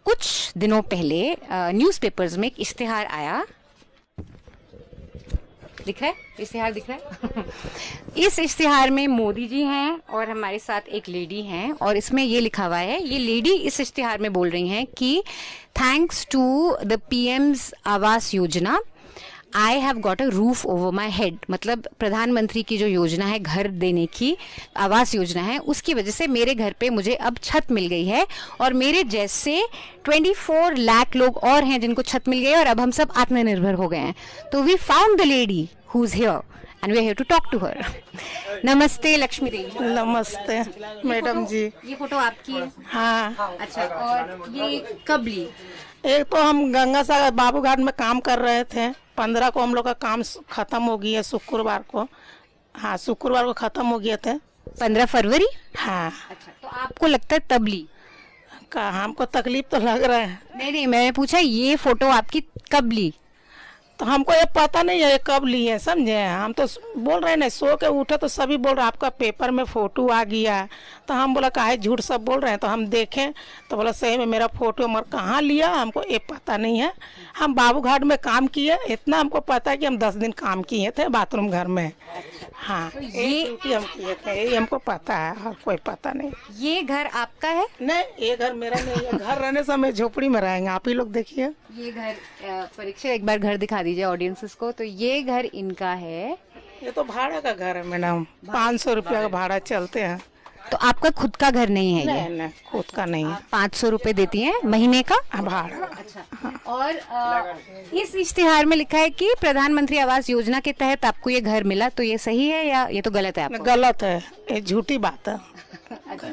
कुछ दिनों पहले न्यूज़पेपर्स में एक इश्तिहार आया, दिख रहा है इश्तिहार, दिख रहा है इस इश्तिहार में मोदी जी हैं और हमारे साथ एक लेडी हैं, और इसमें ये लिखा हुआ है, ये लेडी इस इश्तिहार में बोल रही हैं कि thanks to the PM's Awas Yojana I have got a roof over my head. मतलब प्रधानमंत्री की जो योजना है, घर देने की आवास योजना है, उसकी वजह से मेरे घर पे मुझे अब छत मिल गई है, और मेरे जैसे 24 लाख लोग और हैं जिनको छत मिल गई है, और अब हम सब आत्मनिर्भर हो गए हैं। तो we found the lady who is here and we are here to talk to her. नमस्ते लक्ष्मी देवी। नमस्ते मैडम जी। ये फोटो आपकी है? हाँ। अच्छा, और ये कब ली? एक तो हम गंगा सागर बाबूघाट में काम कर रहे थे, 15 को हम लोग का काम खत्म हो गया, शुक्रवार को। हाँ, शुक्रवार को खत्म हो गए थे। 15 फरवरी? हाँ। अच्छा, तो आपको लगता है तब ली? हमको तकलीफ तो लग रहा है। नहीं, मैंने पूछा ये फोटो आपकी कब ली? तो हमको ये पता नहीं है ये कब ली है, समझे। हम तो बोल रहे हैं ना, सो के उठे तो सभी बोल रहे आपका पेपर में फोटो आ गया। तो हम बोला काहे झूठ सब बोल रहे हैं। तो हम देखें तो बोला सही में मेरा फोटो मगर कहाँ लिया हमको ये पता नहीं है। हम बाबूघाट में काम किए, इतना हमको पता है कि हम 10 दिन काम किए थे बाथरूम घर में। हाँ, तो ये हम किए थे, ये हमको पता है, और कोई पता नहीं। ये घर आपका है? नहीं, ये घर मेरा नहीं है। घर रहने से हम झोपड़ी में रहेंगे। आप ही लोग देखिए ये घर, परीक्षा एक बार घर दिखा दीजिए ऑडियंसेस को। तो ये घर इनका है? ये तो भाड़ा का घर है मैडम, 500 रुपया का भाड़ा चलते हैं। तो आपका खुद का घर नहीं है? ये नहीं, खुद का नहीं है। 500 रुपए देती हैं महीने का भाड़ा। अच्छा। और इस इश्तिहार में लिखा है कि प्रधानमंत्री आवास योजना के तहत आपको ये घर मिला, तो ये सही है या ये तो गलत है? आपको गलत है, ये झूठी बात है। अच्छा।